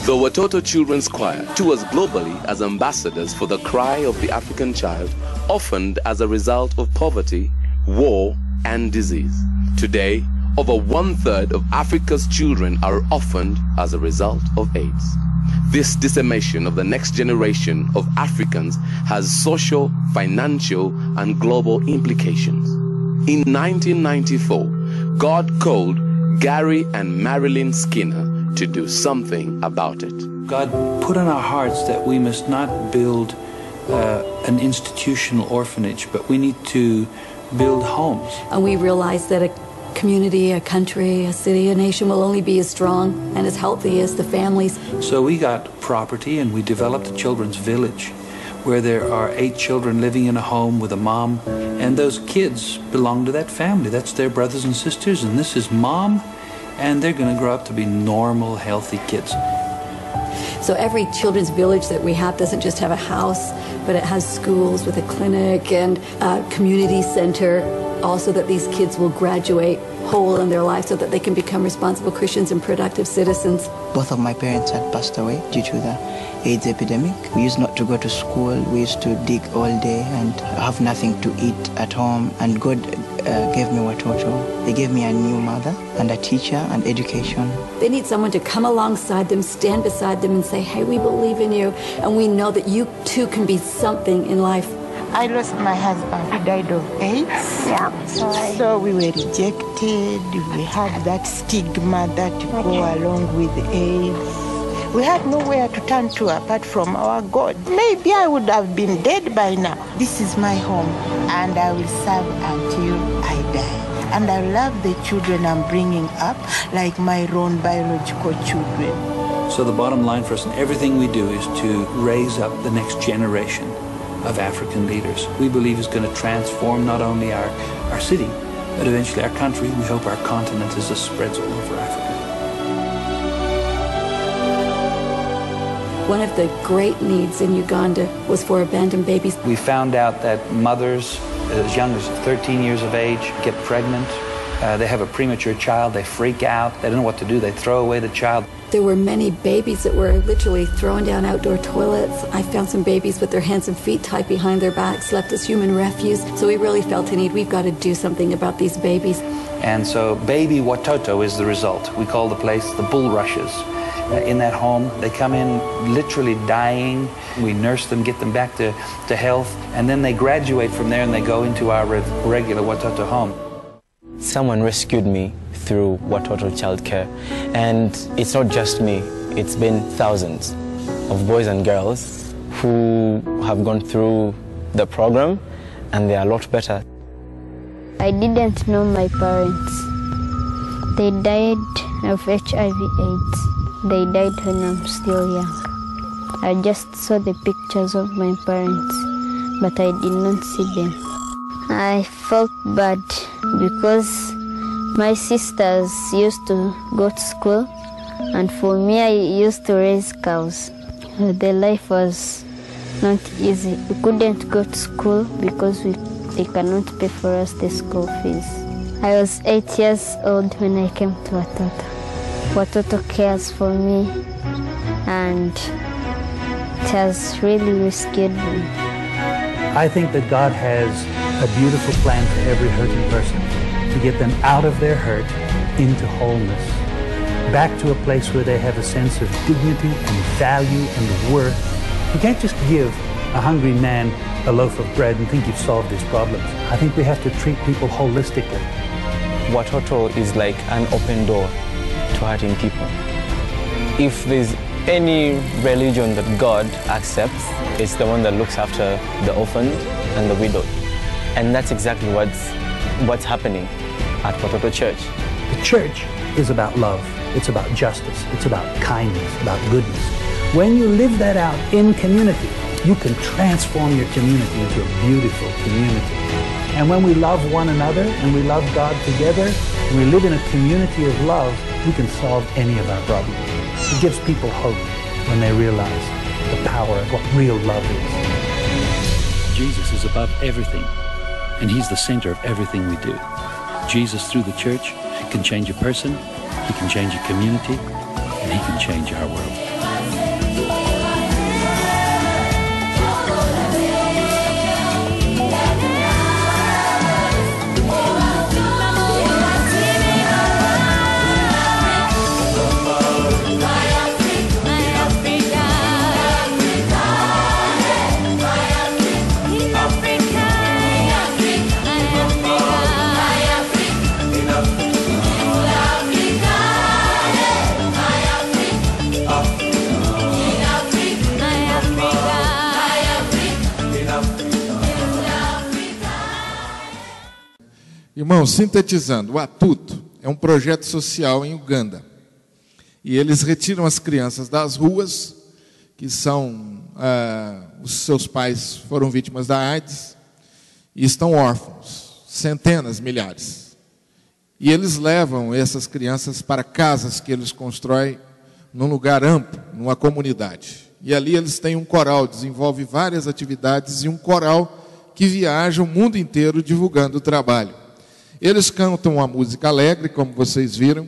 The Watoto Children's Choir tours globally as ambassadors for the cry of the African child, orphaned as a result of poverty, war, and disease. Today, over 1/3 of Africa's children are orphaned as a result of AIDS. This decimation of the next generation of Africans has social, financial, and global implications. In 1994, God called Gary and Marilyn Skinner to do something about it. God put on our hearts that we must not build an institutional orphanage, but we need to build homes. And we realize that a community, a country, a city, a nation will only be as strong and as healthy as the families. So we got property and we developed a children's village where there are 8 children living in a home with a mom, and those kids belong to that family. That's their brothers and sisters, and this is mom, and they're going to grow up to be normal, healthy kids. So every children's village that we have doesn't just have a house, but it has schools with a clinic and a community center, also that these kids will graduate whole in their life so that they can become responsible Christians and productive citizens. Both of my parents had passed away due to the AIDS epidemic. We used not to go to school. We used to dig all day and have nothing to eat at home. And God gave me Watoto. They gave me a new mother and a teacher and education. They need someone to come alongside them, stand beside them and say, hey, we believe in you. And we know that you too can be something in life. I lost my husband. He died of AIDS. Yeah. So we were rejected. We had that stigma that go along with AIDS. We had nowhere to turn to apart from our God. Maybe I would have been dead by now. This is my home, and I will serve until I die. And I love the children I'm bringing up like my own biological children. So the bottom line for us in everything we do is to raise up the next generation of African leaders. We believe is going to transform not only our city, but eventually our country. We hope our continent as this spreads all over Africa. One of the great needs in Uganda was for abandoned babies. We found out that mothers as young as 13 years of age get pregnant. They have a premature child. They freak out. They don't know what to do. They throw away the child. There were many babies that were literally thrown down outdoor toilets. I found some babies with their hands and feet tied behind their backs, left as human refuse. So we really felt a need. We've got to do something about these babies. And so Baby Watoto is the result. We call the place the bulrushes. In that home, they come in literally dying. We nurse them, get them back to health, and then they graduate from there and they go into our regular Watoto home. Someone rescued me through Watoto childcare, and it's not just me. It's been thousands of boys and girls who have gone through the program, and they are a lot better. I didn't know my parents. They died of HIV/AIDS. They died when I'm still young. I just saw the pictures of my parents, but I did not see them. I felt bad because my sisters used to go to school, and for me, I used to raise cows. The life was not easy. We couldn't go to school because they cannot pay for us the school fees. I was 8 years old when I came to Watoto. Watoto cares for me, and it has really rescued me. I think that God has a beautiful plan for every hurting person to get them out of their hurt into wholeness, back to a place where they have a sense of dignity and value and worth. You can't just give a hungry man a loaf of bread and think you've solved his problems. I think we have to treat people holistically. Watoto is like an open door to hurting people. If there's any religion that God accepts is the one that looks after the orphan and the widow. And that's exactly what's happening at Watoto Church. The church is about love. It's about justice. It's about kindness, about goodness. When you live that out in community, you can transform your community into a beautiful community. And when we love one another and we love God together, and we live in a community of love, we can solve any of our problems. It gives people hope when they realize the power of what real love is. Jesus is above everything, and he's the center of everything we do. Jesus, through the church, can change a person, he can change a community, and he can change our world. Irmãos, sintetizando, o Atuto é um projeto social em Uganda. E eles retiram as crianças das ruas, que são, os seus pais foram vítimas da AIDS, e estão órfãos, centenas, milhares. E eles levam essas crianças para casas que eles constroem num lugar amplo, numa comunidade. E ali eles têm um coral, desenvolve várias atividades, e um coral que viaja o mundo inteiro divulgando o trabalho. Eles cantam uma música alegre, como vocês viram,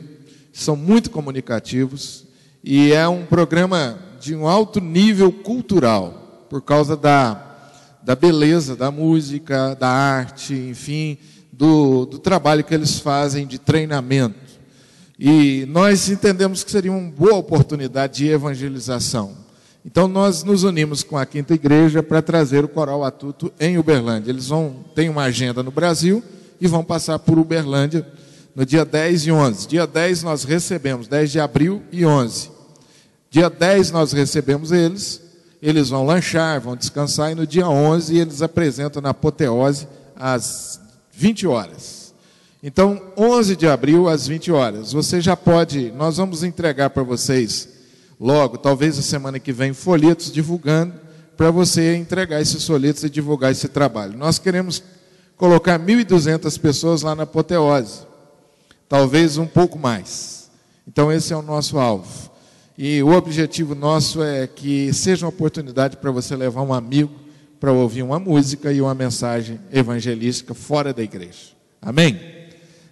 são muito comunicativos, e é um programa de um alto nível cultural, por causa da beleza da música, da arte, enfim, do trabalho que eles fazem de treinamento. E nós entendemos que seria uma boa oportunidade de evangelização. Então nós nos unimos com a Quinta Igreja para trazer o Coral Atuto em Uberlândia. Eles têm uma agenda no Brasil, e vão passar por Uberlândia no dia 10 e 11. Dia 10 nós recebemos, 10 de abril e 11. Dia 10 nós recebemos eles vão lanchar, vão descansar, e no dia 11 eles apresentam na Apoteose às 20 horas. Então, 11 de abril às 20 horas. Você já pode, nós vamos entregar para vocês logo, talvez a semana que vem, folhetos divulgando, para você entregar esses folhetos e divulgar esse trabalho. Nós queremos colocar 1.200 pessoas lá na Apoteose, talvez um pouco mais. Então esse é o nosso alvo. E o objetivo nosso é que seja uma oportunidade para você levar um amigo para ouvir uma música e uma mensagem evangelística fora da igreja. Amém?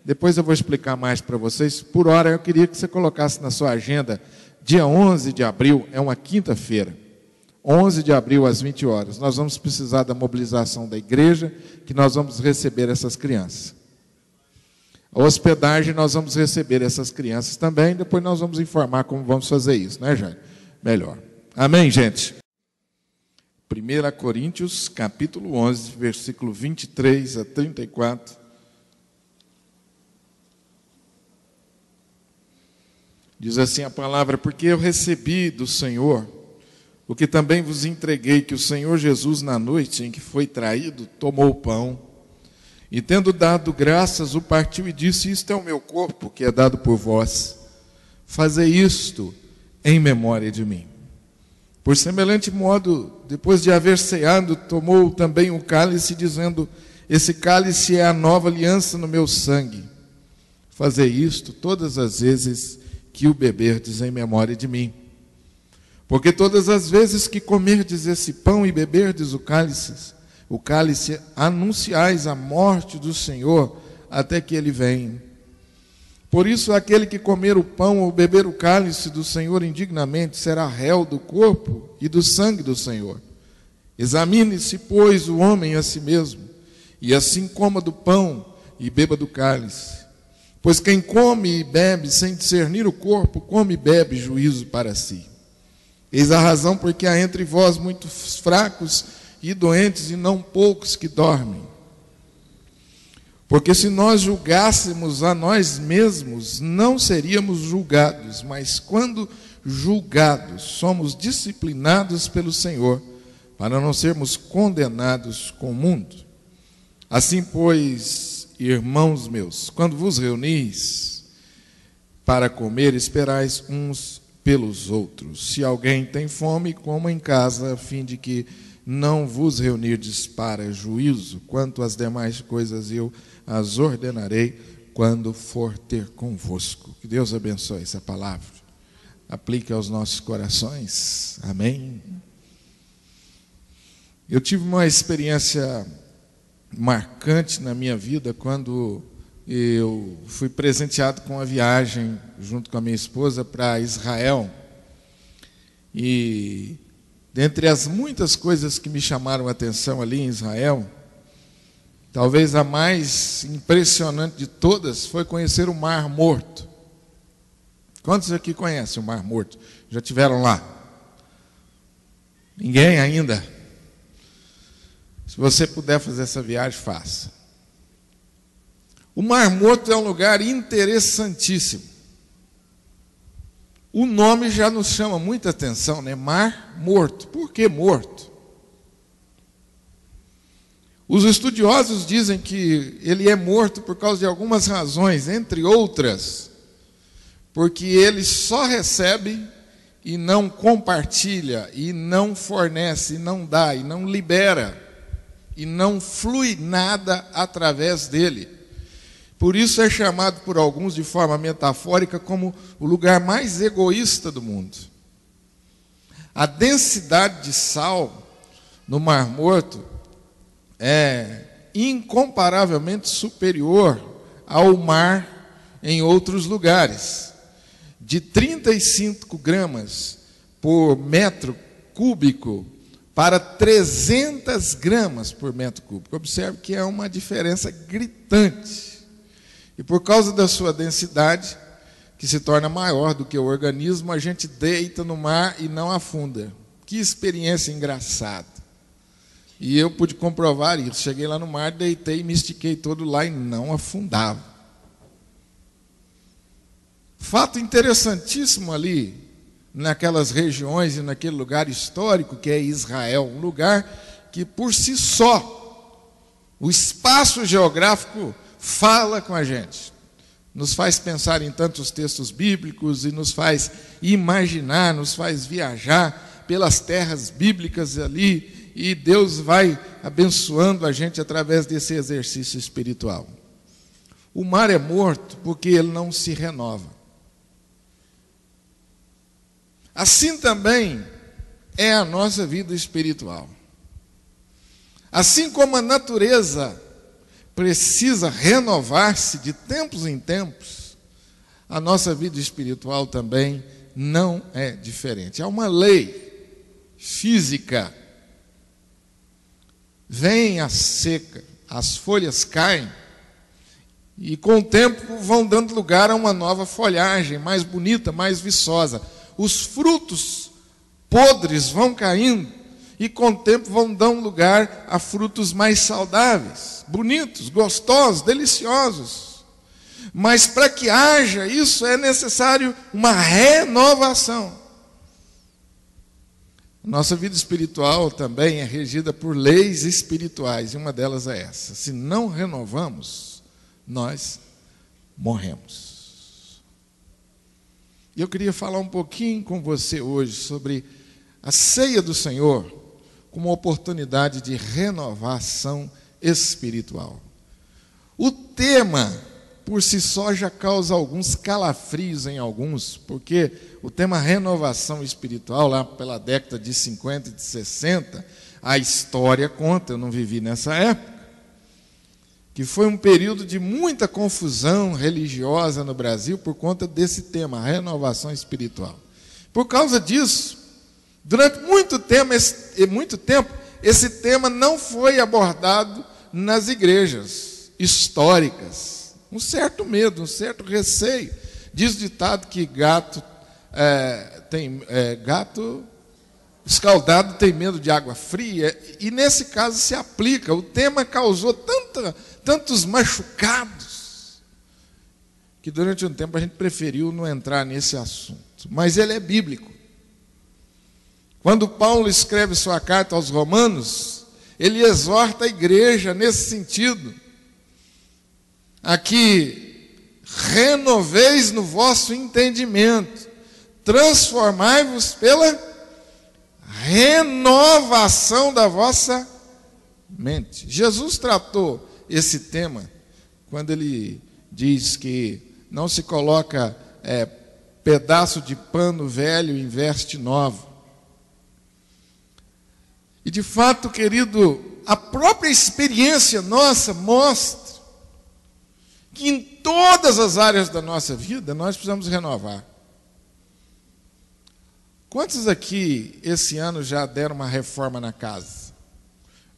Depois eu vou explicar mais para vocês. Por hora eu queria que você colocasse na sua agenda, dia 11 de abril, é uma quinta-feira. 11 de abril às 20 horas, nós vamos precisar da mobilização da igreja, que nós vamos receber essas crianças. A hospedagem, nós vamos receber essas crianças também, depois nós vamos informar como vamos fazer isso, né, Jair? Melhor. Amém, gente? 1 Coríntios, capítulo 11, versículo 23 a 34. Diz assim a palavra: porque eu recebi do Senhor o que também vos entreguei, que o Senhor Jesus, na noite em que foi traído, tomou o pão, e tendo dado graças, o partiu e disse: isto é o meu corpo, que é dado por vós. Fazei isto em memória de mim. Por semelhante modo, depois de haver ceado, tomou também o cálice, dizendo: esse cálice é a nova aliança no meu sangue. Fazei isto todas as vezes que o beberdes em memória de mim. Porque todas as vezes que comerdes esse pão e beberdes o cálice, anunciais a morte do Senhor até que ele venha. Por isso, aquele que comer o pão ou beber o cálice do Senhor indignamente será réu do corpo e do sangue do Senhor. Examine-se, pois, o homem a si mesmo, e assim coma do pão e beba do cálice. Pois quem come e bebe sem discernir o corpo, come e bebe juízo para si. Eis a razão porque há entre vós muitos fracos e doentes, e não poucos que dormem. Porque se nós julgássemos a nós mesmos, não seríamos julgados, mas quando julgados, somos disciplinados pelo Senhor, para não sermos condenados com o mundo. Assim, pois, irmãos meus, quando vos reunis para comer, esperais uns pelos outros. Se alguém tem fome, coma em casa, a fim de que não vos reunirdes para juízo. Quanto às demais coisas, eu as ordenarei quando for ter convosco. Que Deus abençoe essa palavra, aplique aos nossos corações. Amém. Eu tive uma experiência marcante na minha vida quando eu fui presenteado com uma viagem junto com a minha esposa para Israel. E dentre as muitas coisas que me chamaram a atenção ali em Israel, talvez a mais impressionante de todas foi conhecer o Mar Morto. Quantos aqui conhecem o Mar Morto? Já estiveram lá? Ninguém ainda? Se você puder fazer essa viagem, faça. O Mar Morto é um lugar interessantíssimo. O nome já nos chama muita atenção, né? Mar Morto. Por que morto? Os estudiosos dizem que ele é morto por causa de algumas razões, entre outras, porque ele só recebe e não compartilha, e não fornece, e não dá, e não libera, e não flui nada através dele. Por isso é chamado por alguns de forma metafórica como o lugar mais egoísta do mundo. A densidade de sal no Mar Morto é incomparavelmente superior ao mar em outros lugares. De 35 gramas por metro cúbico para 300 gramas por metro cúbico. Observe que é uma diferença gritante. E por causa da sua densidade, que se torna maior do que o organismo, a gente deita no mar e não afunda. Que experiência engraçada. E eu pude comprovar isso. Cheguei lá no mar, deitei, me estiquei todo lá e não afundava. Fato interessantíssimo ali, naquelas regiões e naquele lugar histórico que é Israel, um lugar que por si só, o espaço geográfico fala com a gente, nos faz pensar em tantos textos bíblicos e nos faz imaginar, nos faz viajar pelas terras bíblicas ali, e Deus vai abençoando a gente através desse exercício espiritual. O mar é morto porque ele não se renova. Assim também é a nossa vida espiritual. Assim como a natureza precisa renovar-se de tempos em tempos, a nossa vida espiritual também não é diferente. É uma lei física. Vem a seca, as folhas caem, e com o tempo vão dando lugar a uma nova folhagem, mais bonita, mais viçosa. Os frutos podres vão caindo, e com o tempo vão dando lugar a frutos mais saudáveis, bonitos, gostosos, deliciosos. Mas para que haja isso é necessário uma renovação. Nossa vida espiritual também é regida por leis espirituais, e uma delas é essa: se não renovamos, nós morremos. E eu queria falar um pouquinho com você hoje sobre a ceia do Senhor como uma oportunidade de renovação espiritual. O tema, por si só, já causa alguns calafrios em alguns, porque o tema renovação espiritual, lá pela década de 50 e de 60, a história conta, eu não vivi nessa época, que foi um período de muita confusão religiosa no Brasil por conta desse tema, renovação espiritual. Por causa disso, durante muito tempo, esse tema não foi abordado nas igrejas históricas. Um certo medo, um certo receio. Diz o ditado que gato escaldado tem medo de água fria, e nesse caso se aplica. O tema causou tantos machucados que durante um tempo a gente preferiu não entrar nesse assunto. mas ele é bíblico. Quando Paulo escreve sua carta aos Romanos, ele exorta a igreja nesse sentido, a que renoveis no vosso entendimento, transformai-vos pela renovação da vossa mente. Jesus tratou esse tema quando ele diz que não se coloca pedaço de pano velho em veste nova. E de fato, querido, a própria experiência nossa mostra que em todas as áreas da nossa vida nós precisamos renovar. Quantos aqui esse ano já deram uma reforma na casa?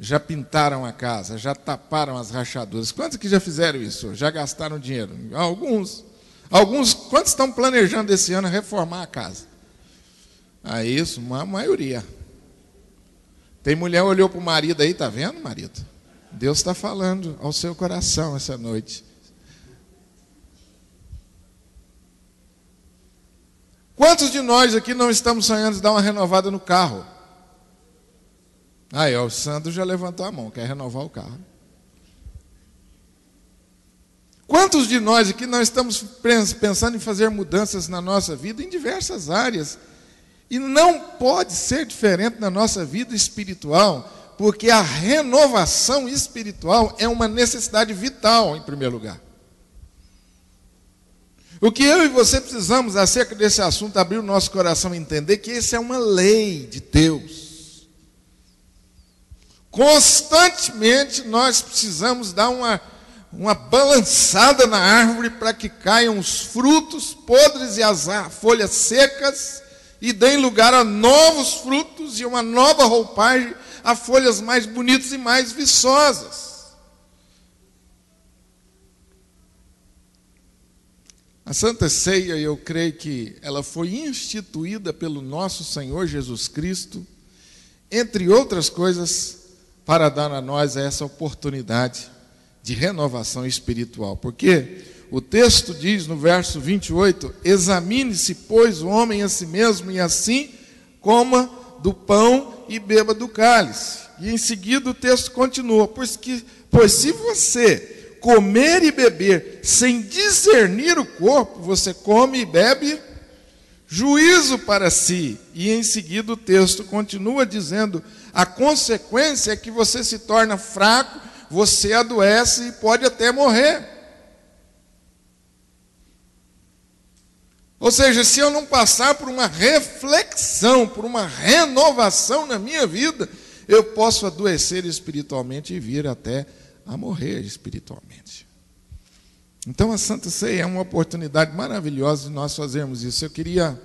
Já pintaram a casa, já taparam as rachaduras? Quantos aqui já fizeram isso? Já gastaram dinheiro? Alguns. Quantos estão planejando esse ano reformar a casa? Isso, uma maioria. Tem mulher que olhou para o marido aí, está vendo, marido? Deus está falando ao seu coração essa noite. Quantos de nós aqui não estamos sonhando de dar uma renovada no carro? O Sandro já levantou a mão, quer renovar o carro. Quantos de nós aqui não estamos pensando em fazer mudanças na nossa vida em diversas áreas? E não pode ser diferente na nossa vida espiritual, porque a renovação espiritual é uma necessidade vital, em primeiro lugar. O que eu e você precisamos acerca desse assunto, abrir o nosso coração e entender que isso é uma lei de Deus. Constantemente nós precisamos dar uma balançada na árvore para que caiam os frutos podres e as folhas secas e deem lugar a novos frutos e uma nova roupagem a folhas mais bonitas e mais viçosas. A Santa Ceia, eu creio que ela foi instituída pelo nosso Senhor Jesus Cristo, entre outras coisas, para dar a nós essa oportunidade de renovação espiritual. Porque o texto diz no verso 28, examine-se, pois, o homem a si mesmo, e assim coma do pão e beba do cálice. E em seguida o texto continua, pois se você comer e beber sem discernir o corpo, você come e bebe juízo para si. E em seguida o texto continua dizendo, a consequência é que você se torna fraco, você adoece e pode até morrer. Ou seja, se eu não passar por uma reflexão, por uma renovação na minha vida, eu posso adoecer espiritualmente e vir até a morrer espiritualmente. Então a Santa Ceia é uma oportunidade maravilhosa de nós fazermos isso. Eu queria,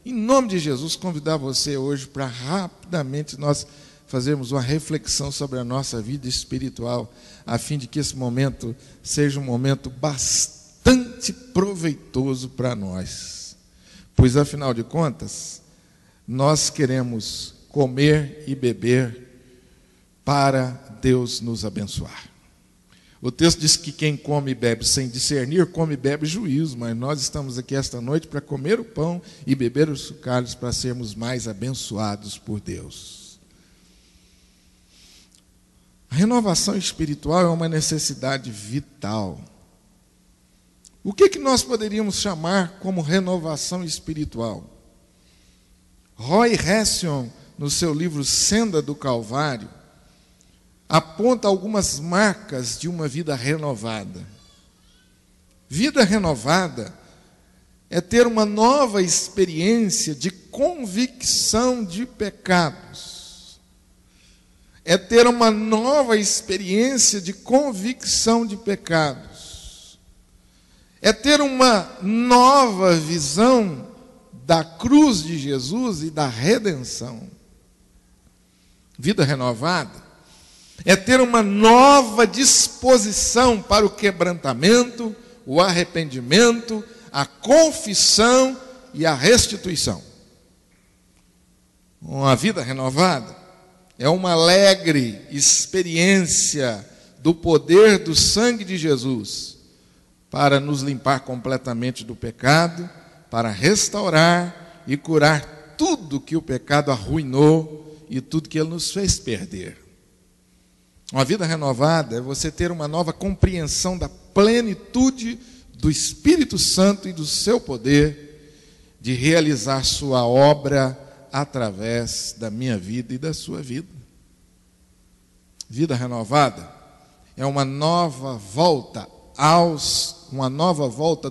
em nome de Jesus, convidar você hoje para rapidamente nós fazermos uma reflexão sobre a nossa vida espiritual, a fim de que esse momento seja um momento bastante proveitoso para nós. Pois, afinal de contas, nós queremos comer e beber para Deus nos abençoar. O texto diz que quem come e bebe sem discernir, come e bebe juízo, mas nós estamos aqui esta noite para comer o pão e beber os cálices para sermos mais abençoados por Deus. A renovação espiritual é uma necessidade vital. O que nós poderíamos chamar como renovação espiritual? Roy Hession, no seu livro Senda do Calvário, aponta algumas marcas de uma vida renovada. Vida renovada é ter uma nova experiência de convicção de pecados. É ter uma nova experiência de convicção de pecados. É ter uma nova visão da cruz de Jesus e da redenção. Vida renovada é ter uma nova disposição para o quebrantamento, o arrependimento, a confissão e a restituição. Uma vida renovada é uma alegre experiência do poder do sangue de Jesus para nos limpar completamente do pecado, para restaurar e curar tudo que o pecado arruinou e tudo que ele nos fez perder. Uma vida renovada é você ter uma nova compreensão da plenitude do Espírito Santo e do seu poder de realizar sua obra através da minha vida e da sua vida. Vida renovada é uma nova volta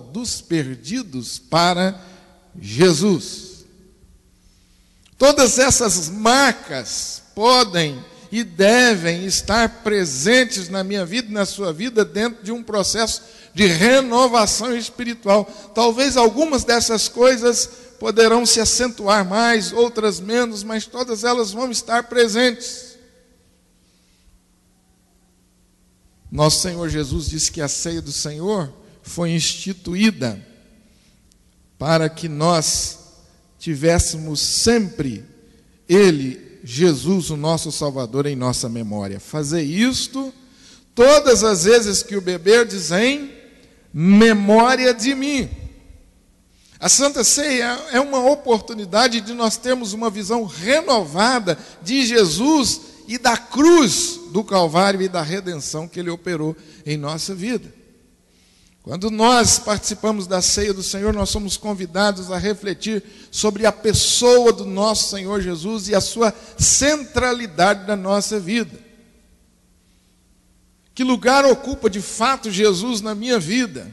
dos perdidos para Jesus. Todas essas marcas podem e devem estar presentes na minha vida e na sua vida dentro de um processo de renovação espiritual. Talvez algumas dessas coisas poderão se acentuar mais, outras menos, mas todas elas vão estar presentes. Nosso Senhor Jesus disse que a ceia do Senhor foi instituída para que nós tivéssemos sempre Ele, Jesus, o nosso Salvador, em nossa memória. Fazer isto todas as vezes que o beber, diz em memória de mim. A Santa Ceia é uma oportunidade de nós termos uma visão renovada de Jesus e da cruz do Calvário e da redenção que Ele operou em nossa vida. Quando nós participamos da ceia do Senhor, nós somos convidados a refletir sobre a pessoa do nosso Senhor Jesus e a sua centralidade na nossa vida. Que lugar ocupa de fato Jesus na minha vida?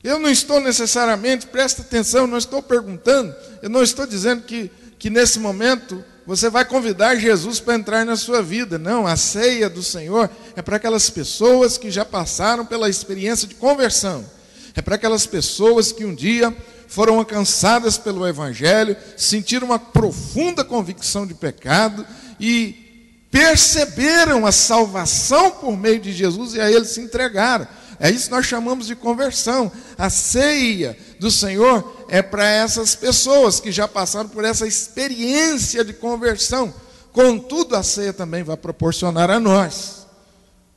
Eu não estou necessariamente, presta atenção, eu não estou perguntando, eu não estou dizendo que nesse momento você vai convidar Jesus para entrar na sua vida. Não, a ceia do Senhor é para aquelas pessoas que já passaram pela experiência de conversão. É para aquelas pessoas que um dia foram alcançadas pelo Evangelho, sentiram uma profunda convicção de pecado e perceberam a salvação por meio de Jesus e a Ele se entregaram. É isso que nós chamamos de conversão. A ceia do Senhor é para essas pessoas que já passaram por essa experiência de conversão. Contudo, a ceia também vai proporcionar a nós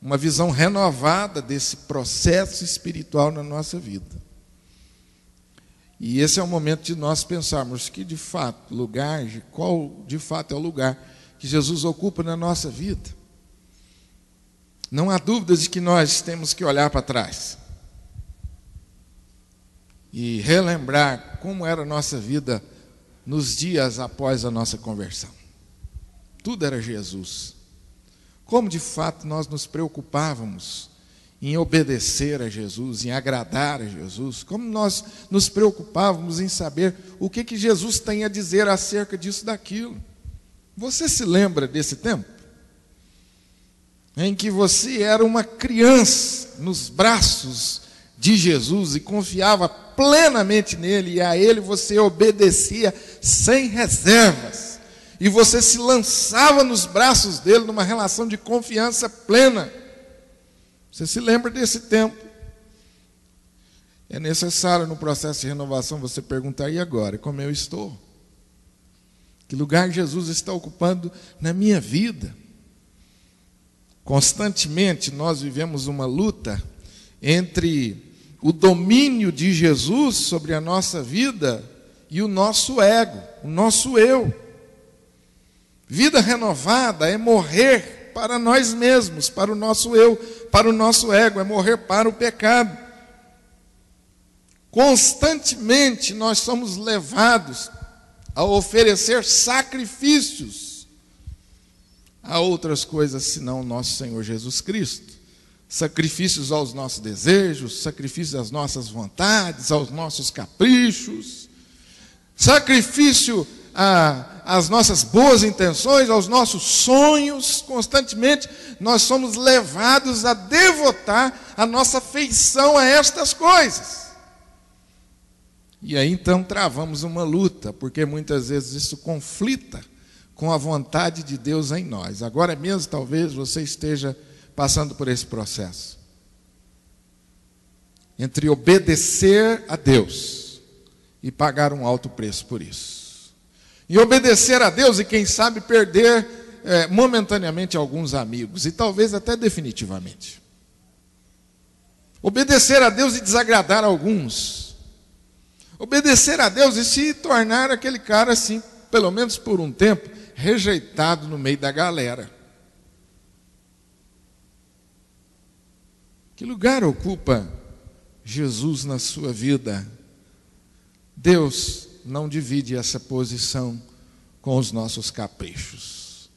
uma visão renovada desse processo espiritual na nossa vida. E esse é o momento de nós pensarmos que de fato, qual de fato é o lugar que Jesus ocupa na nossa vida. Não há dúvidas de que nós temos que olhar para trás e relembrar como era a nossa vida nos dias após a nossa conversão. Tudo era Jesus. Como de fato nós nos preocupávamos em obedecer a Jesus, em agradar a Jesus. Como nós nos preocupávamos em saber o que Jesus tem a dizer acerca disso, daquilo. Você se lembra desse tempo? Em que você era uma criança nos braços de Jesus e confiava plenamente nele, e a ele você obedecia sem reservas, e você se lançava nos braços dele numa relação de confiança plena. Você se lembra desse tempo? É necessário no processo de renovação você perguntar: e agora, como eu estou? Que lugar Jesus está ocupando na minha vida? Constantemente nós vivemos uma luta entre o domínio de Jesus sobre a nossa vida e o nosso ego, o nosso eu. Vida renovada é morrer para nós mesmos, para o nosso eu, para o nosso ego, é morrer para o pecado. Constantemente nós somos levados a oferecer sacrifícios a outras coisas senão o nosso Senhor Jesus Cristo. Sacrifícios aos nossos desejos, sacrifícios às nossas vontades, aos nossos caprichos, sacrifício às nossas boas intenções, aos nossos sonhos. Constantemente nós somos levados a devotar a nossa afeição a estas coisas. E aí então travamos uma luta, porque muitas vezes isso conflita com a vontade de Deus em nós. Agora mesmo talvez você esteja passando por esse processo. Entre obedecer a Deus e pagar um alto preço por isso. E obedecer a Deus e quem sabe perder momentaneamente alguns amigos, e talvez até definitivamente. Obedecer a Deus e desagradar alguns. Obedecer a Deus e se tornar aquele cara assim, pelo menos por um tempo, rejeitado no meio da galera. Que lugar ocupa Jesus na sua vida? Deus não divide essa posição com os nossos caprichos.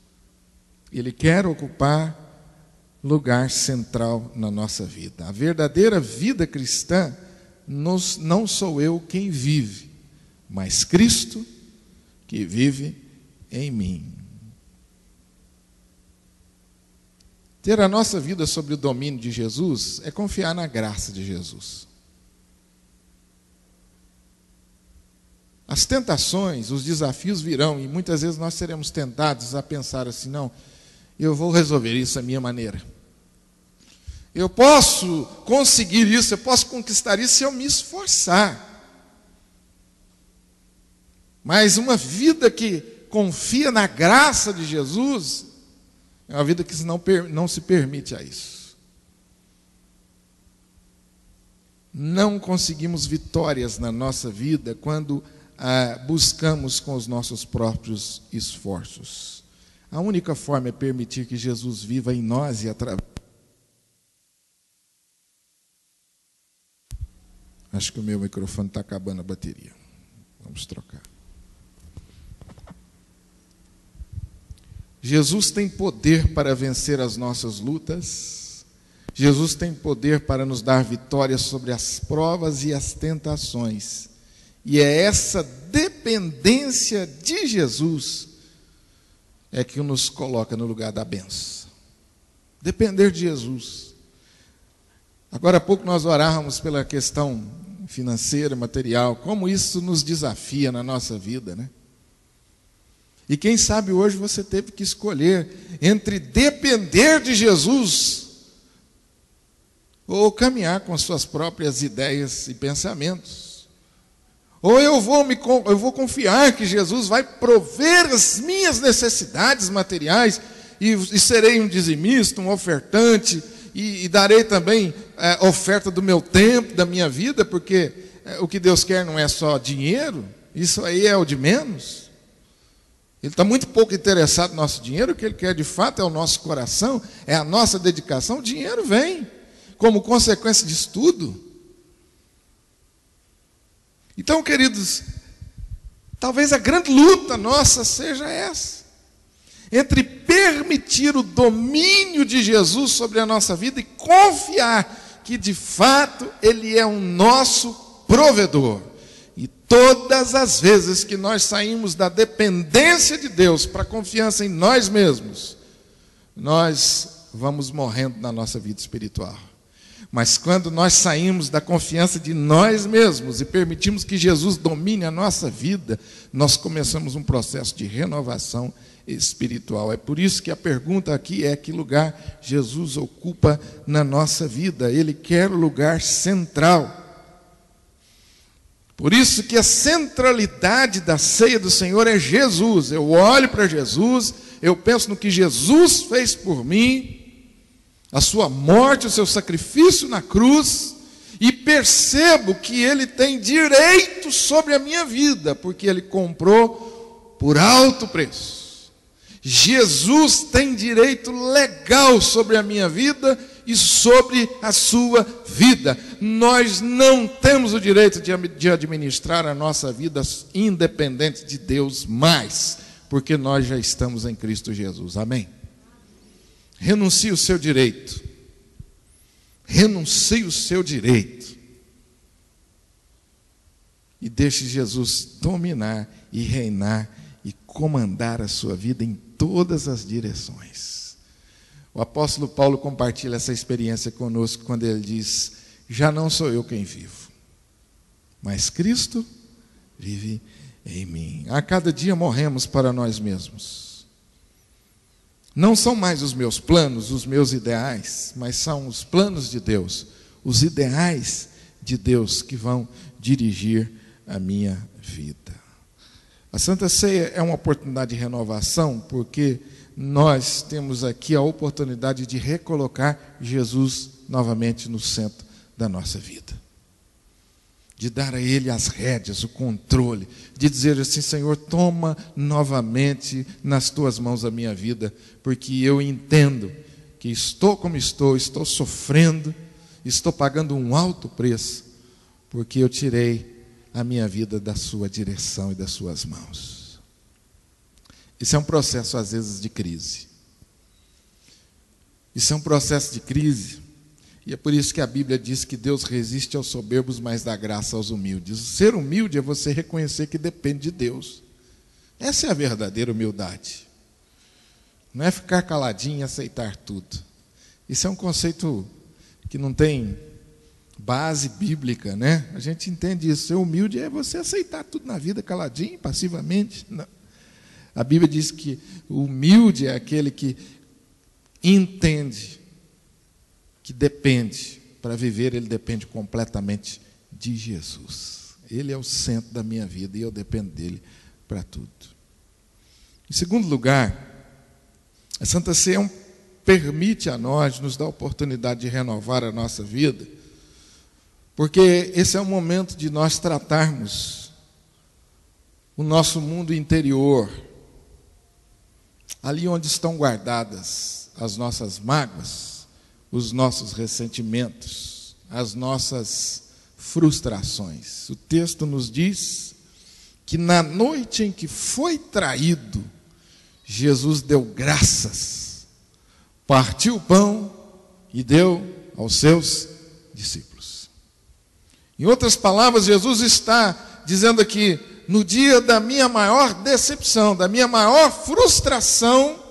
Ele quer ocupar lugar central na nossa vida. A verdadeira vida cristã não sou eu quem vive, mas Cristo que vive em mim. Ter a nossa vida sob o domínio de Jesus é confiar na graça de Jesus. As tentações, os desafios virão, e muitas vezes nós seremos tentados a pensar assim: não, eu vou resolver isso à minha maneira. Eu posso conseguir isso, eu posso conquistar isso se eu me esforçar. Mas uma vida que confia na graça de Jesus é uma vida que não se permite a isso. Não conseguimos vitórias na nossa vida quando buscamos com os nossos próprios esforços. A única forma é permitir que Jesus viva em nós e através. Acho que o meu microfone está acabando a bateria. Vamos trocar. Jesus tem poder para vencer as nossas lutas. Jesus tem poder para nos dar vitórias sobre as provas e as tentações. E é essa dependência de Jesus é que nos coloca no lugar da bênção. Depender de Jesus. Agora há pouco nós orávamos pela questão financeira, material, como isso nos desafia na nossa vida, né? E quem sabe hoje você teve que escolher entre depender de Jesus ou caminhar com suas próprias ideias e pensamentos. Ou eu vou confiar que Jesus vai prover as minhas necessidades materiais e serei um dizimista, um ofertante, e darei também oferta do meu tempo, da minha vida, porque o que Deus quer não é só dinheiro, isso aí é o de menos. Ele está muito pouco interessado no nosso dinheiro, o que Ele quer de fato é o nosso coração, é a nossa dedicação. O dinheiro vem como consequência disso tudo. Então, queridos, talvez a grande luta nossa seja essa, entre permitir o domínio de Jesus sobre a nossa vida e confiar que de fato Ele é o nosso provedor. E todas as vezes que nós saímos da dependência de Deus para a confiança em nós mesmos, nós vamos morrendo na nossa vida espiritual. Mas quando nós saímos da confiança de nós mesmos e permitimos que Jesus domine a nossa vida, nós começamos um processo de renovação espiritual. É por isso que a pergunta aqui é: que lugar Jesus ocupa na nossa vida? Ele quer o lugar central. Por isso que a centralidade da ceia do Senhor é Jesus. Eu olho para Jesus, eu penso no que Jesus fez por mim, a sua morte, o seu sacrifício na cruz, e percebo que Ele tem direito sobre a minha vida, porque Ele comprou por alto preço. Jesus tem direito legal sobre a minha vida e sobre a sua vida. Nós não temos o direito de administrar a nossa vida independente de Deus mais, porque nós já estamos em Cristo Jesus. Amém? Renuncie o seu direito. Renuncie o seu direito. E deixe Jesus dominar e reinar e comandar a sua vida em todas as direções. O apóstolo Paulo compartilha essa experiência conosco quando ele diz: já não sou eu quem vivo, mas Cristo vive em mim. A cada dia morremos para nós mesmos. Não são mais os meus planos, os meus ideais, mas são os planos de Deus, os ideais de Deus que vão dirigir a minha vida. A Santa Ceia é uma oportunidade de renovação, porque nós temos aqui a oportunidade de recolocar Jesus novamente no centro da nossa vida. de dar a Ele as rédeas, o controle, de dizer assim: Senhor, toma novamente nas Tuas mãos a minha vida, porque eu entendo que estou como estou sofrendo, estou pagando um alto preço, porque eu tirei a minha vida da Sua direção e das Suas mãos. Isso é um processo, às vezes, de crise. Isso é um processo de crise, e é por isso que a Bíblia diz que Deus resiste aos soberbos, mas dá graça aos humildes. Ser humilde é você reconhecer que depende de Deus. Essa é a verdadeira humildade. Não é ficar caladinho e aceitar tudo. Isso é um conceito que não tem base bíblica, né? A gente entende isso. Ser humilde é você aceitar tudo na vida caladinho, passivamente. Não. A Bíblia diz que o humilde é aquele que entende que depende, para viver ele depende completamente de Jesus. Ele é o centro da minha vida e eu dependo dele para tudo. Em segundo lugar, a Santa Ceia permite a nós, nos dá a oportunidade de renovar a nossa vida, porque esse é o momento de nós tratarmos o nosso mundo interior, ali onde estão guardadas as nossas mágoas, os nossos ressentimentos, as nossas frustrações. O texto nos diz que na noite em que foi traído, Jesus deu graças, partiu o pão e deu aos seus discípulos. Em outras palavras, Jesus está dizendo aqui: no dia da minha maior decepção, da minha maior frustração,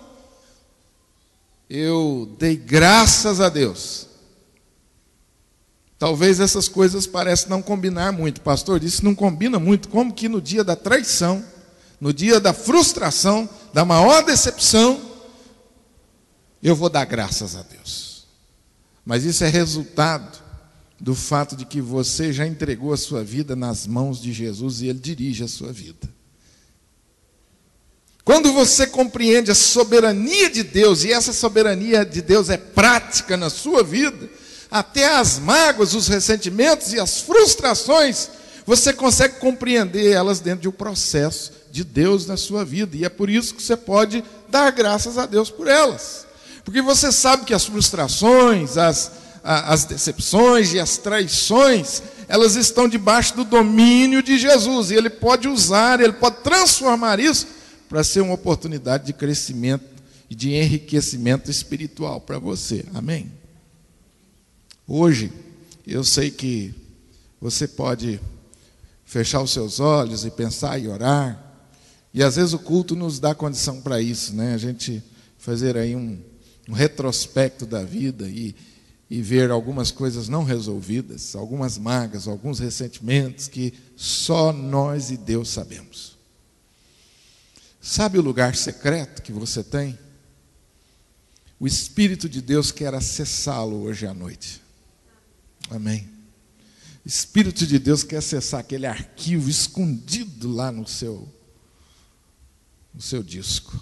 eu dei graças a Deus. Talvez essas coisas pareçam não combinar muito. O pastor disse que não combina muito. Como que no dia da traição, no dia da frustração, da maior decepção, eu vou dar graças a Deus? Mas isso é resultado do fato de que você já entregou a sua vida nas mãos de Jesus e Ele dirige a sua vida. Quando você compreende a soberania de Deus, e essa soberania de Deus é prática na sua vida, até as mágoas, os ressentimentos e as frustrações, você consegue compreender elas dentro de um processo de Deus na sua vida. E é por isso que você pode dar graças a Deus por elas. Porque você sabe que as frustrações, as decepções e as traições, elas estão debaixo do domínio de Jesus. E Ele pode usar, Ele pode transformar isso para ser uma oportunidade de crescimento e de enriquecimento espiritual para você. Amém? Hoje, eu sei que você pode fechar os seus olhos e pensar e orar. E às vezes o culto nos dá condição para isso, né? A gente fazer aí um retrospecto da vida e ver algumas coisas não resolvidas, algumas mágoas, alguns ressentimentos que só nós e Deus sabemos. Sabe o lugar secreto que você tem? O Espírito de Deus quer acessá-lo hoje à noite. Amém? O Espírito de Deus quer acessar aquele arquivo escondido lá no seu disco.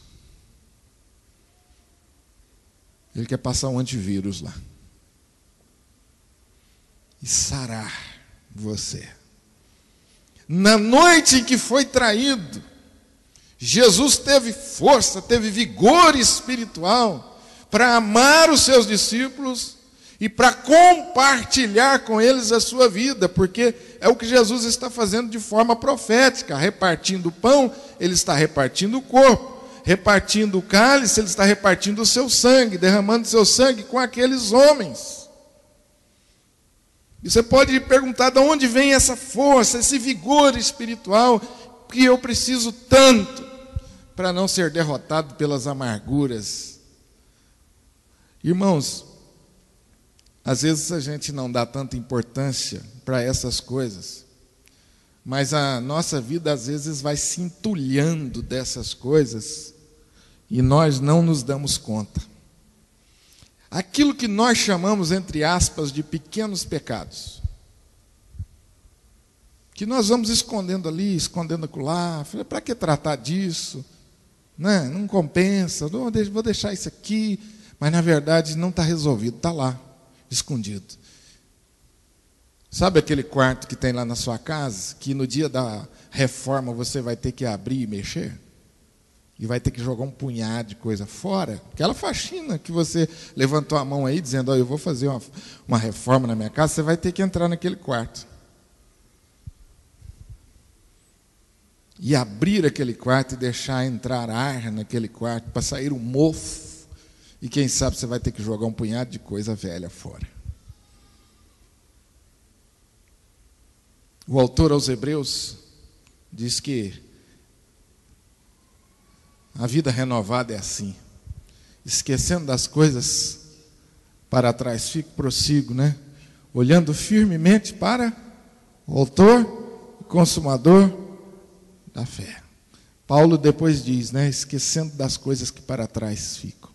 Ele quer passar um antivírus lá e sarar você. Na noite em que foi traído, Jesus teve força, teve vigor espiritual para amar os seus discípulos e para compartilhar com eles a sua vida, porque é o que Jesus está fazendo de forma profética, repartindo o pão, Ele está repartindo o corpo, repartindo o cálice, Ele está repartindo o seu sangue, derramando o seu sangue com aqueles homens. E você pode perguntar de onde vem essa força, esse vigor espiritual que eu preciso tanto para não ser derrotado pelas amarguras. Irmãos, às vezes a gente não dá tanta importância para essas coisas, mas a nossa vida às vezes vai se entulhando dessas coisas e nós não nos damos conta. Aquilo que nós chamamos, entre aspas, de pequenos pecados, que nós vamos escondendo ali, escondendo acolá. Falei, para que tratar disso? Não compensa, vou deixar isso aqui. Mas na verdade não está resolvido, está lá, escondido. Sabe aquele quarto que tem lá na sua casa, que no dia da reforma você vai ter que abrir e mexer? E vai ter que jogar um punhado de coisa fora? Aquela faxina que você levantou a mão aí, dizendo, eu vou fazer uma reforma na minha casa, você vai ter que entrar naquele quarto. E abrir aquele quarto e deixar entrar ar naquele quarto, para sair o mofo. E quem sabe você vai ter que jogar um punhado de coisa velha fora. O autor aos Hebreus diz que a vida renovada é assim. Esquecendo das coisas para trás, fico, prossigo, né? Olhando firmemente para o autor e consumador da fé. Paulo depois diz, né? Esquecendo das coisas que para trás ficam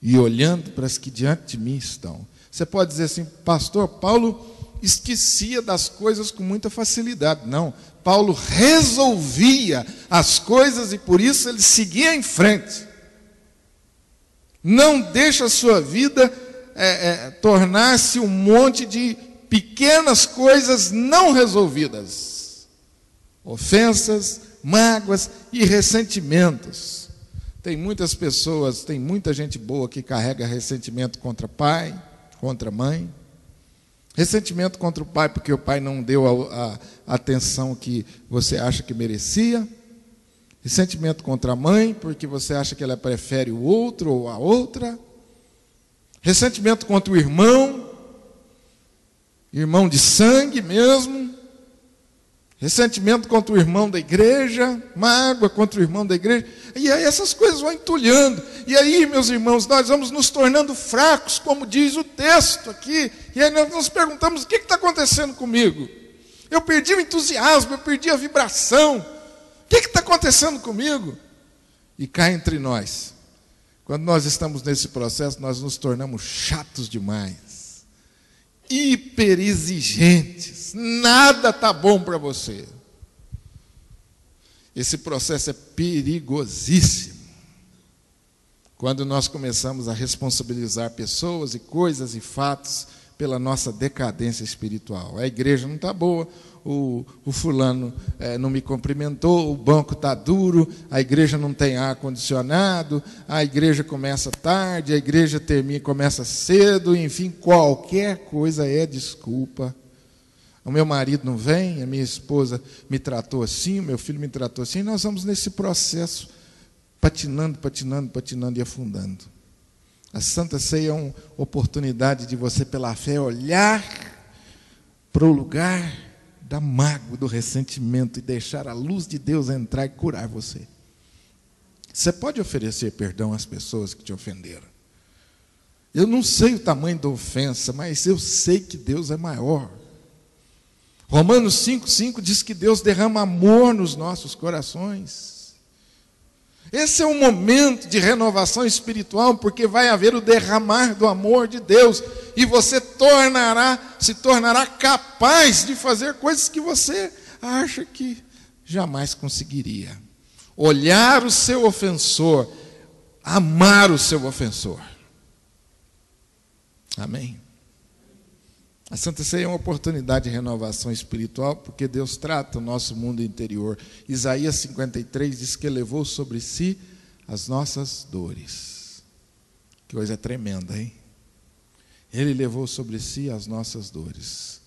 e olhando para as que diante de mim estão. Você pode dizer assim, pastor, Paulo esquecia das coisas com muita facilidade. Não, Paulo resolvia as coisas e por isso ele seguia em frente. Não deixa a sua vida tornar-se um monte de pequenas coisas não resolvidas. Ofensas, mágoas e ressentimentos. Tem muitas pessoas, tem muita gente boa que carrega ressentimento contra pai, contra mãe. Ressentimento contra o pai porque o pai não deu a atenção que você acha que merecia. Ressentimento contra a mãe porque você acha que ela prefere o outro ou a outra. Ressentimento contra o irmão de sangue mesmo. Ressentimento contra o irmão da igreja, mágoa contra o irmão da igreja. E aí essas coisas vão entulhando. E aí, meus irmãos, nós vamos nos tornando fracos, como diz o texto aqui. E aí nós nos perguntamos, o que está acontecendo comigo? Eu perdi o entusiasmo, eu perdi a vibração. O que está acontecendo comigo? E cá entre nós, quando nós estamos nesse processo, nós nos tornamos chatos demais. Hiper exigentes, nada está bom para você. Esse processo é perigosíssimo. Quando nós começamos a responsabilizar pessoas e coisas e fatos pela nossa decadência espiritual. A igreja não está boa, o fulano não me cumprimentou, o banco está duro, a igreja não tem ar-condicionado, a igreja começa tarde, a igreja começa cedo, enfim, qualquer coisa é desculpa. O meu marido não vem, a minha esposa me tratou assim, o meu filho me tratou assim, e nós vamos nesse processo patinando e afundando. A Santa Ceia é uma oportunidade de você, pela fé, olhar para o lugar da mágoa, do ressentimento e deixar a luz de Deus entrar e curar você. Você pode oferecer perdão às pessoas que te ofenderam. Eu não sei o tamanho da ofensa, mas eu sei que Deus é maior. Romanos 5,5 diz que Deus derrama amor nos nossos corações. Esse é um momento de renovação espiritual, porque vai haver o derramar do amor de Deus, e você se tornará capaz de fazer coisas que você acha que jamais conseguiria. Olhar o seu ofensor, amar o seu ofensor. Amém? A Santa Ceia é uma oportunidade de renovação espiritual, porque Deus trata o nosso mundo interior. Isaías 53 diz que Ele levou sobre si as nossas dores. Que coisa tremenda, hein? Ele levou sobre si as nossas dores.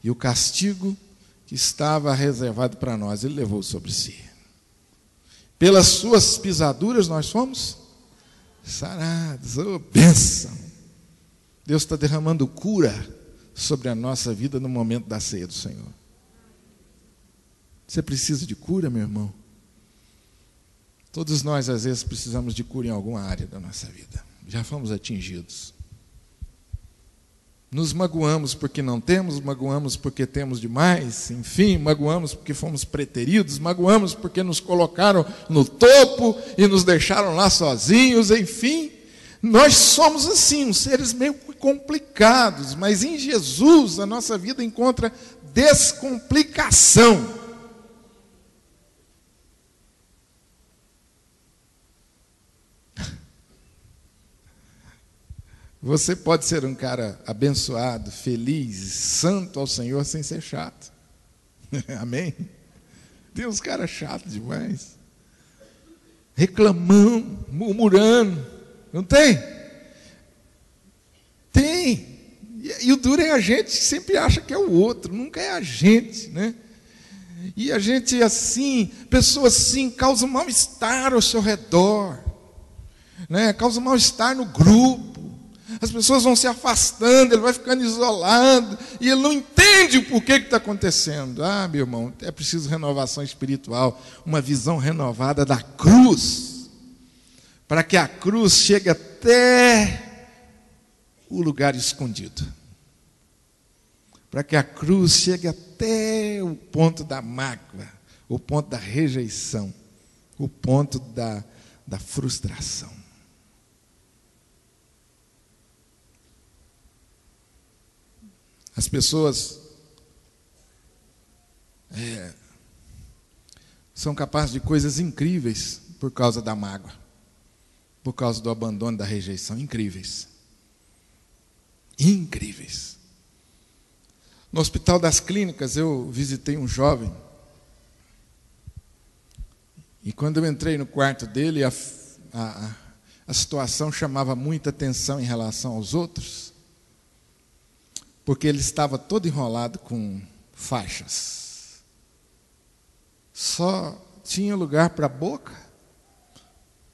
E o castigo que estava reservado para nós, Ele levou sobre si. Pelas suas pisaduras nós fomos sarados. Oh, bênção! Deus está derramando cura sobre a nossa vida no momento da ceia do Senhor. Você precisa de cura, meu irmão? Todos nós, às vezes, precisamos de cura em alguma área da nossa vida. Já fomos atingidos. Nos magoamos porque não temos, magoamos porque temos demais, enfim, magoamos porque fomos preteridos, magoamos porque nos colocaram no topo e nos deixaram lá sozinhos, enfim. Nós somos assim, uns seres meio complicados, mas em Jesus a nossa vida encontra descomplicação. Você pode ser um cara abençoado, feliz, santo ao Senhor sem ser chato. Amém? Tem uns caras chatos demais. Reclamando, murmurando. Não tem? Tem. E o duro é a gente que sempre acha que é o outro, nunca é a gente, né? E a gente assim, pessoas assim, causam mal-estar ao seu redor, né? Causam mal-estar no grupo. As pessoas vão se afastando, ele vai ficando isolado, e ele não entende o porquê que está acontecendo. Ah, meu irmão, é preciso renovação espiritual, uma visão renovada da cruz, para que a cruz chegue até o lugar escondido, para que a cruz chegue até o ponto da mágoa, o ponto da rejeição, o ponto da frustração. As pessoas são capazes de coisas incríveis por causa da mágoa, por causa do abandono, da rejeição. Incríveis. Incríveis. No Hospital das Clínicas, eu visitei um jovem. E quando eu entrei no quarto dele, a situação chamava muita atenção em relação aos outros, porque ele estava todo enrolado com faixas. Só tinha lugar para a boca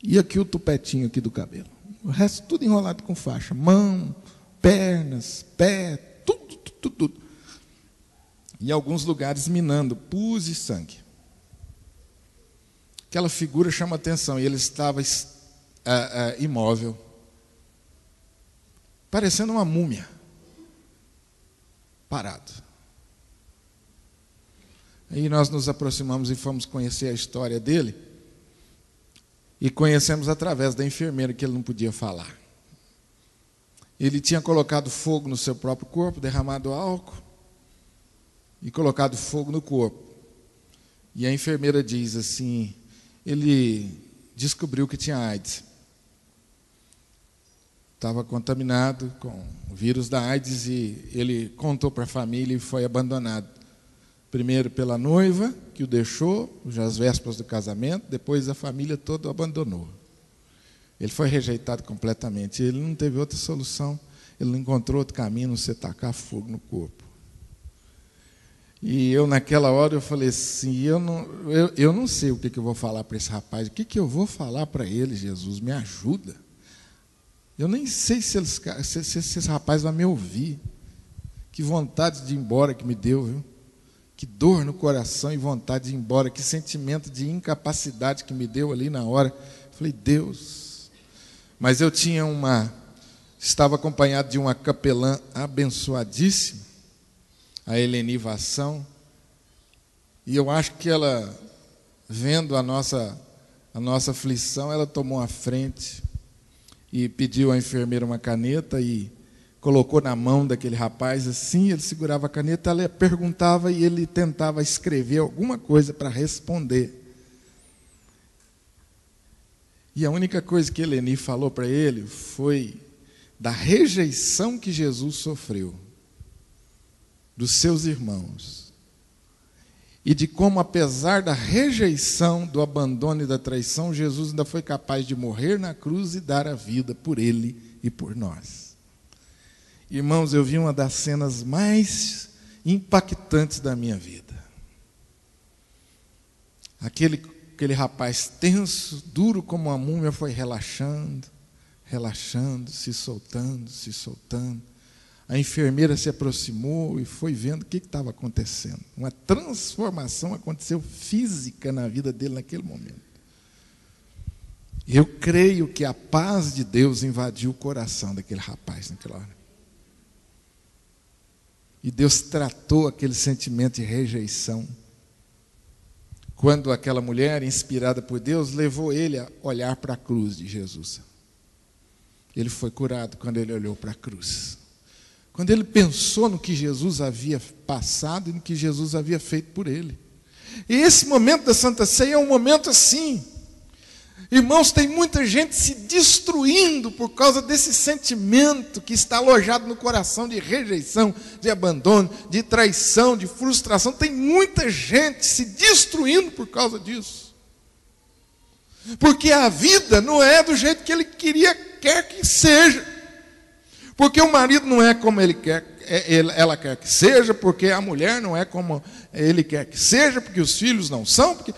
e aqui o tupetinho aqui do cabelo. O resto tudo enrolado com faixa. Mão, pernas, pé, tudo. Em alguns lugares minando, pus e sangue. Aquela figura chama atenção. E ele estava imóvel, parecendo uma múmia. Parado. Aí nós nos aproximamos e fomos conhecer a história dele, e conhecemos através da enfermeira que ele não podia falar. Ele tinha colocado fogo no seu próprio corpo, derramado álcool e colocado fogo no corpo. E a enfermeira diz assim, ele descobriu que tinha AIDS. Estava contaminado com o vírus da AIDS e ele contou para a família e foi abandonado. Primeiro pela noiva, que o deixou, já às vésperas do casamento, depois a família toda o abandonou. Ele foi rejeitado completamente. Ele não teve outra solução, ele não encontrou outro caminho, não se tacar fogo no corpo. E eu, naquela hora, eu falei assim, eu não sei o que eu vou falar para esse rapaz, o que eu vou falar para ele, Jesus, me ajuda. Eu nem sei se esse rapaz vai me ouvir. Que vontade de ir embora que me deu, viu? Que dor no coração e vontade de ir embora. Que sentimento de incapacidade que me deu ali na hora. Falei, Deus. Mas eu estava acompanhado de uma capelã abençoadíssima, a Eleni Vação. E eu acho que ela, vendo a nossa aflição, ela tomou a frente e pediu à enfermeira uma caneta e colocou na mão daquele rapaz assim, ele segurava a caneta, ela perguntava e ele tentava escrever alguma coisa para responder. E a única coisa que Eleni falou para ele foi da rejeição que Jesus sofreu dos seus irmãos. E de como, apesar da rejeição, do abandono e da traição, Jesus ainda foi capaz de morrer na cruz e dar a vida por ele e por nós. Irmãos, eu vi uma das cenas mais impactantes da minha vida. Aquele rapaz tenso, duro como uma múmia, foi relaxando, se soltando. A enfermeira se aproximou e foi vendo o que estava acontecendo. Uma transformação aconteceu física na vida dele naquele momento. Eu creio que a paz de Deus invadiu o coração daquele rapaz naquela hora. E Deus tratou aquele sentimento de rejeição. Quando aquela mulher, inspirada por Deus, levou ele a olhar para a cruz de Jesus. Ele foi curado quando ele olhou para a cruz. Quando ele pensou no que Jesus havia passado e no que Jesus havia feito por ele. E esse momento da Santa Ceia é um momento assim. Irmãos, tem muita gente se destruindo por causa desse sentimento que está alojado no coração de rejeição, de abandono, de traição, de frustração. Tem muita gente se destruindo por causa disso. Porque a vida não é do jeito que ele quer que seja. Porque o marido não é como ela quer que seja, porque a mulher não é como ele quer que seja, porque os filhos não são, porque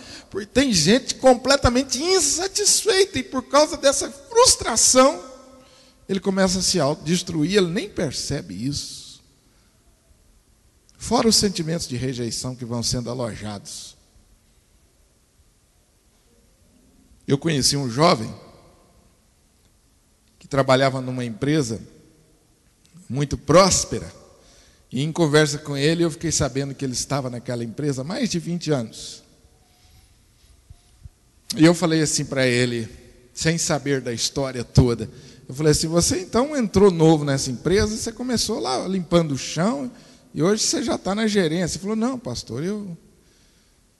tem gente completamente insatisfeita, e por causa dessa frustração, ele começa a se autodestruir, ele nem percebe isso. Fora os sentimentos de rejeição que vão sendo alojados. Eu conheci um jovem que trabalhava numa empresa muito próspera, e em conversa com ele eu fiquei sabendo que ele estava naquela empresa há mais de 20 anos. E eu falei assim para ele, sem saber da história toda, eu falei assim: você então entrou novo nessa empresa, você começou lá limpando o chão, e hoje você já está na gerência. Ele falou: não, pastor,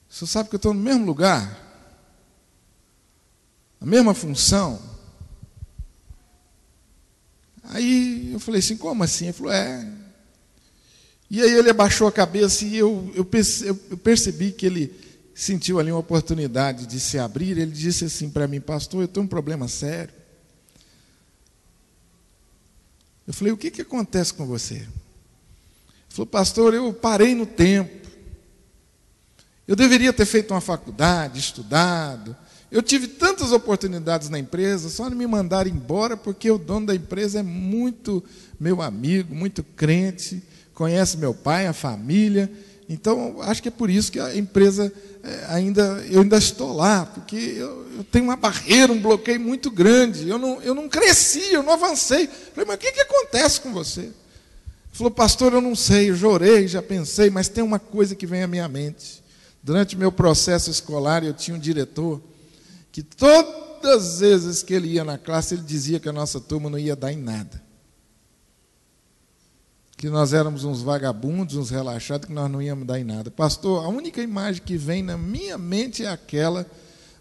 você sabe que eu estou no mesmo lugar, a mesma função. Aí eu falei assim: como assim? Ele falou: E aí ele abaixou a cabeça, e eu percebi que ele sentiu ali uma oportunidade de se abrir. Ele disse assim para mim: pastor, eu tenho um problema sério. Eu falei: o que acontece com você? Ele falou: pastor, eu parei no tempo. Eu deveria ter feito uma faculdade, estudado. Eu tive tantas oportunidades na empresa, só não me mandaram embora porque o dono da empresa é muito meu amigo, muito crente, conhece meu pai, a família. Então, acho que é por isso que a empresa eu ainda estou lá, porque eu tenho uma barreira, um bloqueio muito grande. Eu não cresci, eu não avancei. Falei: mas o que acontece com você? Ele falou: pastor, eu não sei, eu chorei, já pensei, mas tem uma coisa que vem à minha mente. Durante o meu processo escolar, eu tinha um diretor que todas as vezes que ele ia na classe, ele dizia que a nossa turma não ia dar em nada. Que nós éramos uns vagabundos, uns relaxados, que nós não íamos dar em nada. Pastor, a única imagem que vem na minha mente é aquela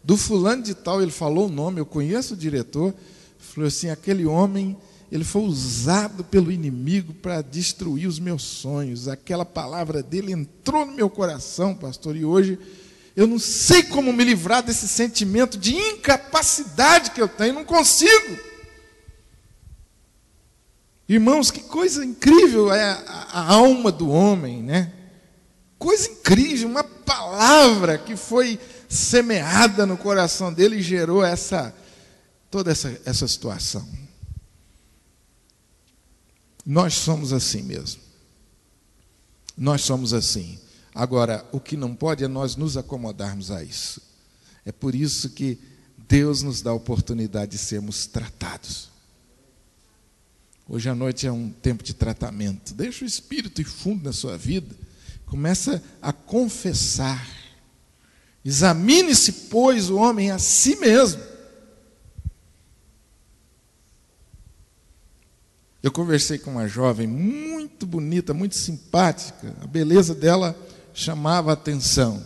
do fulano de tal. Ele falou o nome, eu conheço o diretor. Falou assim: aquele homem, ele foi usado pelo inimigo para destruir os meus sonhos. Aquela palavra dele entrou no meu coração, pastor, e hoje eu não sei como me livrar desse sentimento de incapacidade que eu tenho, não consigo. Irmãos, que coisa incrível é a alma do homem, né? Coisa incrível, uma palavra que foi semeada no coração dele e gerou toda essa situação. Nós somos assim mesmo. Nós somos assim. Agora, o que não pode é nós nos acomodarmos a isso. É por isso que Deus nos dá a oportunidade de sermos tratados. Hoje à noite é um tempo de tratamento. Deixa o Espírito ir fundo na sua vida. Começa a confessar. Examine-se, pois, o homem a si mesmo. Eu conversei com uma jovem muito bonita, muito simpática. A beleza dela chamava a atenção.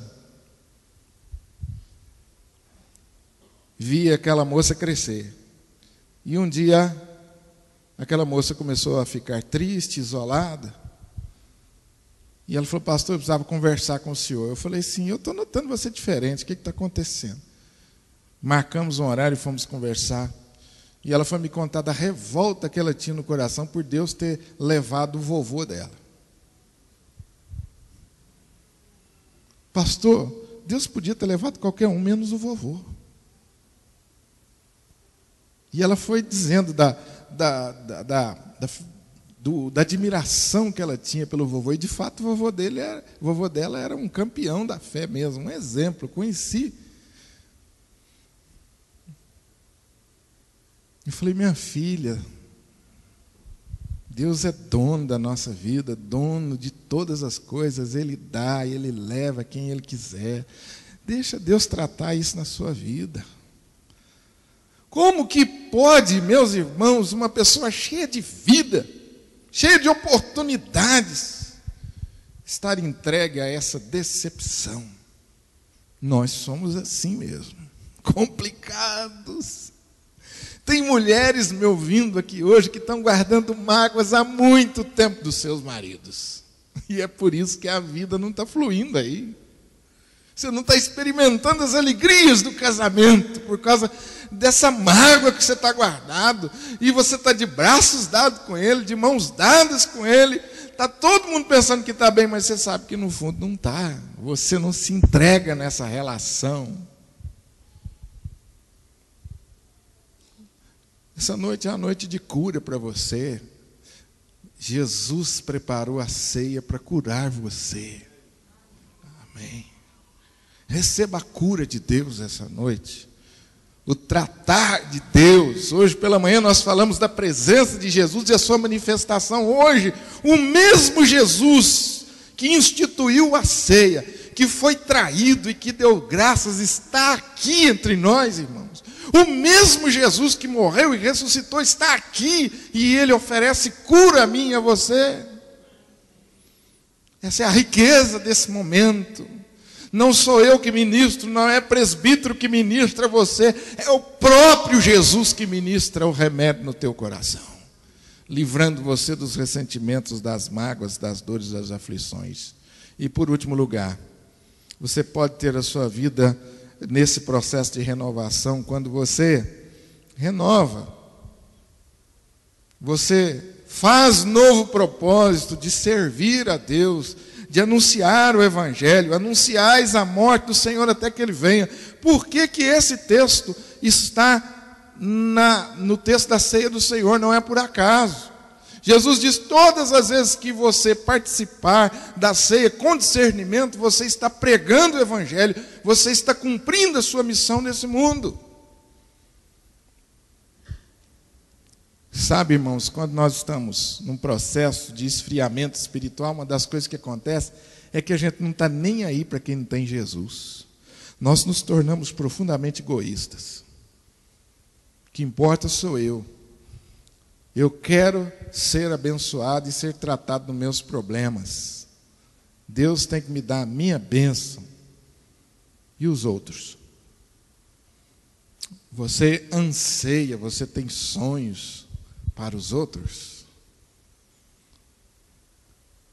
Vi aquela moça crescer. E um dia, aquela moça começou a ficar triste, isolada. E ela falou: pastor, eu precisava conversar com o senhor. Eu falei: sim, eu estou notando você diferente, o que está acontecendo? Marcamos um horário e fomos conversar. E ela foi me contar da revolta que ela tinha no coração por Deus ter levado o vovô dela. Pastor, Deus podia ter levado qualquer um, menos o vovô. E ela foi dizendo da admiração que ela tinha pelo vovô. E, de fato, o vovô dela era um campeão da fé mesmo, um exemplo, conheci. Eu falei: minha filha, Deus é dono da nossa vida, dono de todas as coisas. Ele dá, Ele leva quem Ele quiser. Deixa Deus tratar isso na sua vida. Como que pode, meus irmãos, uma pessoa cheia de vida, cheia de oportunidades, estar entregue a essa decepção? Nós somos assim mesmo. complicados. Tem mulheres me ouvindo aqui hoje que estão guardando mágoas há muito tempo dos seus maridos. E é por isso que a vida não está fluindo aí. Você não está experimentando as alegrias do casamento por causa dessa mágoa que você está guardado. E você está de braços dados com ele, de mãos dadas com ele. Está todo mundo pensando que está bem, mas você sabe que no fundo não está. Você não se entrega nessa relação. Essa noite é uma noite de cura para você. Jesus preparou a ceia para curar você. Amém. Receba a cura de Deus essa noite. O tratar de Deus. Hoje pela manhã nós falamos da presença de Jesus e a sua manifestação. Hoje, o mesmo Jesus que instituiu a ceia, que foi traído e que deu graças, está aqui entre nós, irmãos. O mesmo Jesus que morreu e ressuscitou está aqui e Ele oferece cura a mim e a você. Essa é a riqueza desse momento. Não sou eu que ministro, não é presbítero que ministra a você, é o próprio Jesus que ministra o remédio no teu coração, livrando você dos ressentimentos, das mágoas, das dores, das aflições. E por último lugar, você pode ter a sua vida nesse processo de renovação quando você renova. Você faz novo propósito de servir a Deus, de anunciar o Evangelho, anunciais a morte do Senhor até que Ele venha. Por que que esse texto está no texto da ceia do Senhor? Não é por acaso. Jesus diz, todas as vezes que você participar da ceia com discernimento, você está pregando o Evangelho, você está cumprindo a sua missão nesse mundo. Sabe, irmãos, quando nós estamos num processo de esfriamento espiritual, uma das coisas que acontece é que a gente não está nem aí para quem não tem Jesus. Nós nos tornamos profundamente egoístas. O que importa sou eu. Eu quero ser abençoado e ser tratado nos meus problemas. Deus tem que me dar a minha bênção. E os outros? Você anseia, você tem sonhos para os outros?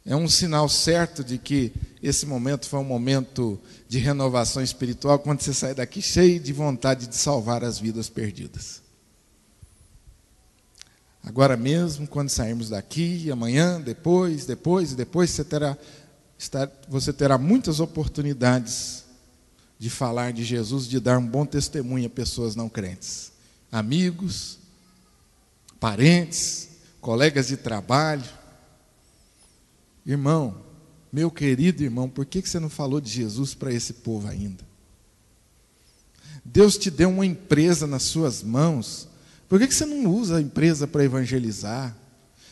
É um sinal certo de que esse momento foi um momento de renovação espiritual, quando você sai daqui cheio de vontade de salvar as vidas perdidas. Agora mesmo, quando sairmos daqui, amanhã, depois, você terá muitas oportunidades de falar de Jesus, de dar um bom testemunho a pessoas não crentes. Amigos, parentes, colegas de trabalho. Irmão, meu querido irmão, por que você não falou de Jesus para esse povo ainda? Deus te deu uma empresa nas suas mãos. Por que você não usa a empresa para evangelizar?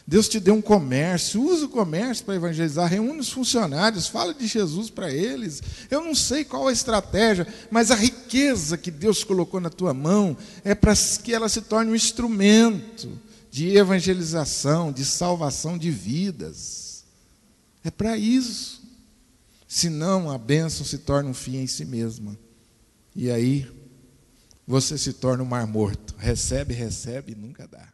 Deus te deu um comércio, usa o comércio para evangelizar, reúne os funcionários, fala de Jesus para eles. Eu não sei qual a estratégia, mas a riqueza que Deus colocou na tua mão é para que ela se torne um instrumento de evangelização, de salvação de vidas. É para isso. Senão a bênção se torna um fim em si mesma. E aí você se torna um mar morto. Recebe, recebe e nunca dá.